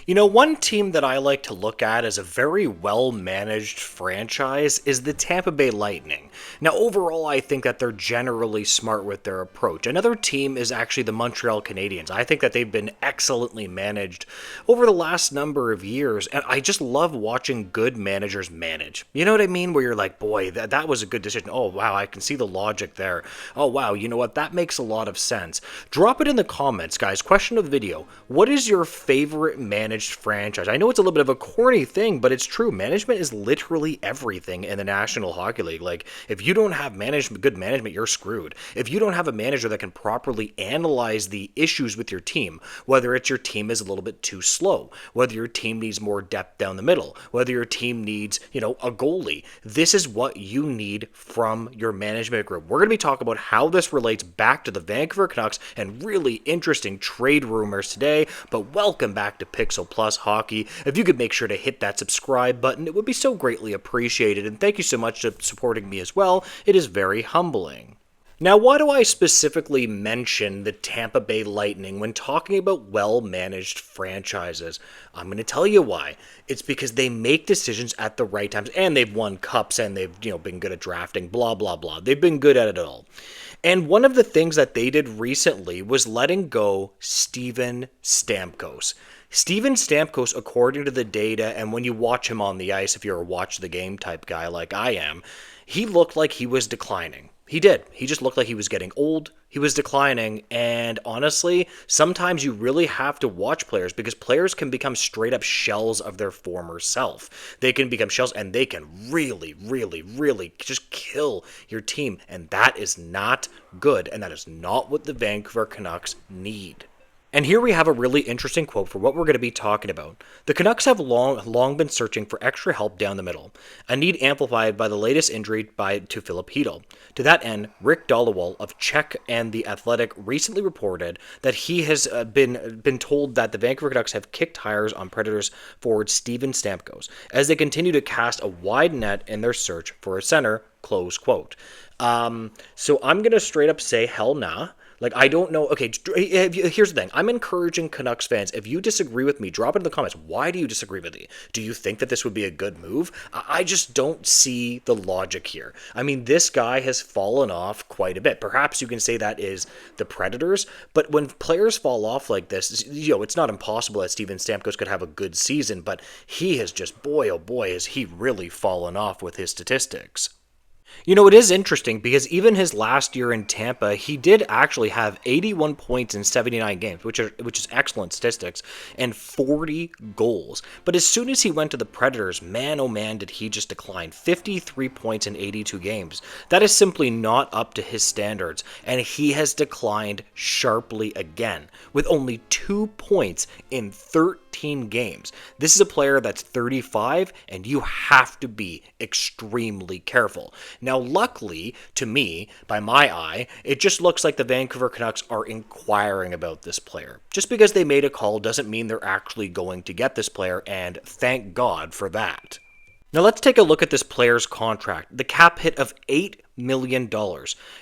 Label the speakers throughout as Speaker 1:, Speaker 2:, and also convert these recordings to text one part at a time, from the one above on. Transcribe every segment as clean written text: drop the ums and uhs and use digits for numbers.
Speaker 1: You know, one team that I like to look at as a very well-managed franchise is the Tampa Bay Lightning. Now, overall, I think that they're generally smart with their approach. Another team is actually the Montreal Canadiens. I think that they've been excellently managed over the last number of years, and I just love watching good managers manage. You know what I mean? Where you're like, boy, that was a good decision. Oh, wow, I can see the logic there. Oh, wow, you know what? That makes a lot of sense. Drop it in the comments, guys. Question of the video. What is your favorite managed franchise? I know it's a little bit of a corny thing, but it's true. Management is literally everything in the National Hockey League. Like, if you don't have good management, you're screwed. If you don't have a manager that can properly analyze the issues with your team, whether it's your team is a little bit too slow, whether your team needs more depth down the middle, whether your team needs, a goalie, this is what you need from your management group. We're going to be talking about how this relates back to the Vancouver Canucks and really interesting trade rumors today, but welcome back to Pixel Plus Hockey. If you could make sure to hit that subscribe button, it would be so greatly appreciated, and thank you so much for supporting me as well. It is very humbling. Now, why do I specifically mention the Tampa Bay Lightning when talking about well-managed franchises? I'm going to tell you why. It's because they make decisions at the right times, and they've won cups, and they've been good at drafting, blah, blah, blah. They've been good at it all. And one of the things that they did recently was letting go Steven Stamkos. Steven Stamkos, according to the data, and when you watch him on the ice, if you're a watch the game type guy like I am, he looked like he was declining. He did. He just looked like he was getting old. He was declining. And honestly, sometimes you really have to watch players because players can become straight up shells of their former self. They can become shells and they can really, really, really just kill your team. And that is not good. And that is not what the Vancouver Canucks need. And here we have a really interesting quote for what we're going to be talking about. The Canucks have long been searching for extra help down the middle, a need amplified by the latest injury to Philip Hedl. To that end, Rick Dollawall of Czech and The Athletic recently reported that he has been told that the Vancouver Canucks have kicked tires on Predators forward Steven Stamkos as they continue to cast a wide net in their search for a center, close quote. So I'm going to straight up say hell nah. Like, I don't know. Okay, here's the thing. I'm encouraging Canucks fans. If you disagree with me, drop it in the comments. Why do you disagree with me? Do you think that this would be a good move? I just don't see the logic here. I mean, this guy has fallen off quite a bit. Perhaps you can say that is the Predators, but when players fall off like this, it's not impossible that Steven Stamkos could have a good season, but he has just, boy, oh boy, has he really fallen off with his statistics. It is interesting because even his last year in Tampa, he did actually have 81 points in 79 games, which is excellent statistics, and 40 goals. But as soon as he went to the Predators, man, oh man, did he just decline. 53 points in 82 games. That is simply not up to his standards, and he has declined sharply again, with only 2 points in 13 games. This is a player that's 35, and you have to be extremely careful. Now, luckily, to me, by my eye, it just looks like the Vancouver Canucks are inquiring about this player. Just because they made a call doesn't mean they're actually going to get this player, and thank God for that. Now let's take a look at this player's contract. The cap hit of $8 million.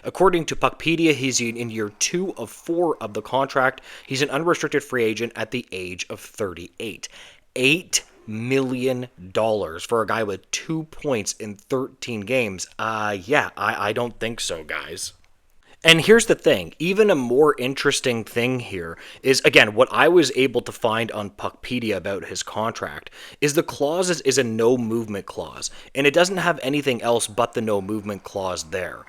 Speaker 1: According to Puckpedia, he's in year 2 of 4 of the contract. He's an unrestricted free agent at the age of 38. $8 million for a guy with 2 points in 13 games. I don't think so, guys. And here's the thing, even a more interesting thing here is, again, what I was able to find on Puckpedia about his contract is the clause is a no movement clause, and it doesn't have anything else but the no movement clause there.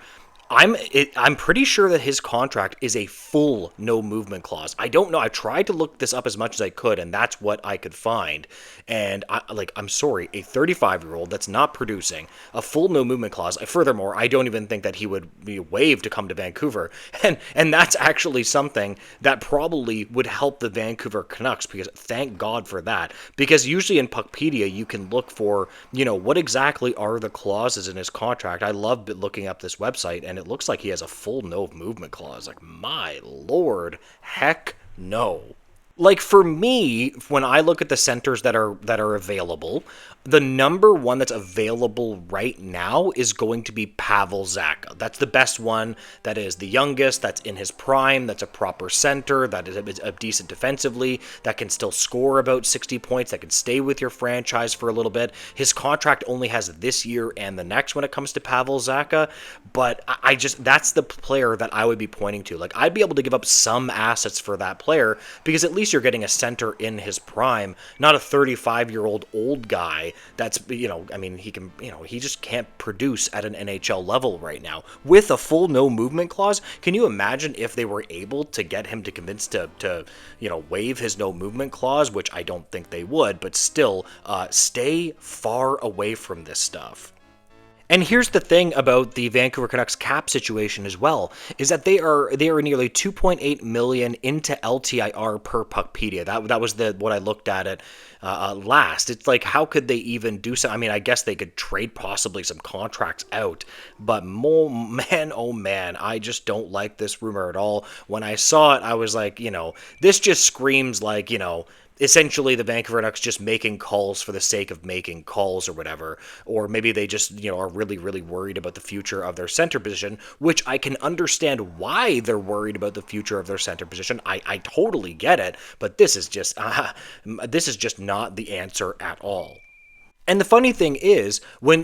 Speaker 1: I'm pretty sure that his contract is a full no movement clause. I don't know. I tried to look this up as much as I could, and that's what I could find. And I'm sorry, a 35-year-old that's not producing a full no movement clause. Furthermore, I don't even think that he would be waived to come to Vancouver, and that's actually something that probably would help the Vancouver Canucks. Because thank God for that. Because usually in Puckpedia you can look for what exactly are the clauses in his contract. I love looking up this website, and it looks like he has a full no movement clause. Like, my lord, heck no. Like for me, when I look at the centers that are available, the number one that's available right now is going to be Pavel Zacha. That's the best one. That is the youngest. That's in his prime. That's a proper center. That is a decent defensively. That can still score about 60 points. That can stay with your franchise for a little bit. His contract only has this year and the next when it comes to Pavel Zacha. But I just that's the player that I would be pointing to. Like I'd be able to give up some assets for that player because at least you're getting a center in his prime, not a 35-year-old old guy that's, I mean, he can, he just can't produce at an NHL level right now. With a full no movement clause, can you imagine if they were able to get him to convince to waive his no movement clause, which I don't think they would, but still, stay far away from this stuff. And here's the thing about the Vancouver Canucks cap situation as well, is that they are nearly 2.8 million into LTIR per Puckpedia. That was what I looked at it last. It's like, how could they even do so? I mean, I guess they could trade possibly some contracts out, but oh man, I just don't like this rumor at all. When I saw it, I was like, this just screams like, essentially the Vancouver Canucks just making calls for the sake of making calls or whatever, or maybe they just are really really worried about the future of their center position, which I can understand why they're worried about the future of their center position. I totally get it, but this is just not the answer at all. And the funny thing is, when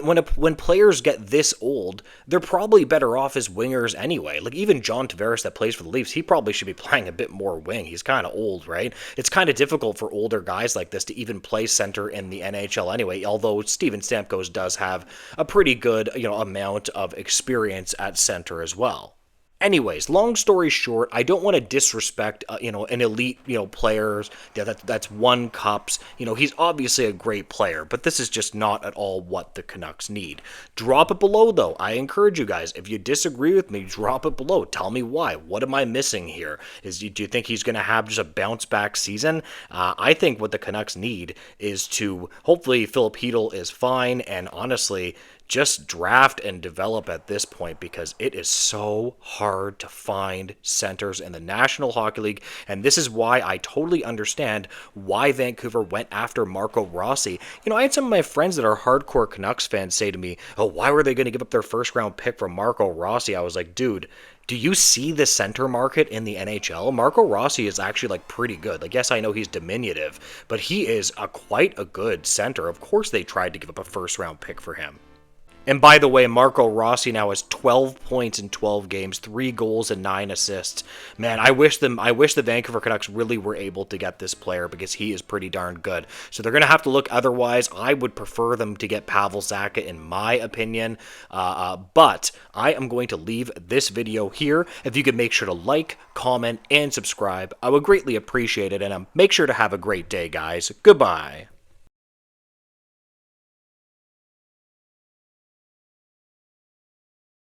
Speaker 1: players get this old, they're probably better off as wingers anyway. Like even John Tavares that plays for the Leafs, he probably should be playing a bit more wing. He's kind of old, right? It's kind of difficult for older guys like this to even play center in the NHL anyway. Although Steven Stamkos does have a pretty good amount of experience at center as well. Anyways, long story short, I don't want to disrespect, an elite, players that's won cups. He's obviously a great player, but this is just not at all what the Canucks need. Drop it below, though. I encourage you guys, if you disagree with me, drop it below. Tell me why. What am I missing here? Do you think he's going to have just a bounce back season? I think what the Canucks need is to hopefully Philip Hedl is fine, and honestly, just draft and develop at this point because it is so hard to find centers in the National Hockey League. And this is why I totally understand why Vancouver went after Marco Rossi. I had some of my friends that are hardcore Canucks fans say to me, oh, why were they going to give up their first round pick for Marco Rossi? I was like, dude, do you see the center market in the NHL? Marco Rossi is actually pretty good. Yes, I know he's diminutive, but he is quite a good center. Of course they tried to give up a first round pick for him. And by the way, Marco Rossi now has 12 points in 12 games, 3 goals and 9 assists. Man, I wish the Vancouver Canucks really were able to get this player because he is pretty darn good. So they're going to have to look otherwise. I would prefer them to get Pavel Zacha in my opinion. But I am going to leave this video here. If you could make sure to like, comment, and subscribe, I would greatly appreciate it. And make sure to have a great day, guys. Goodbye.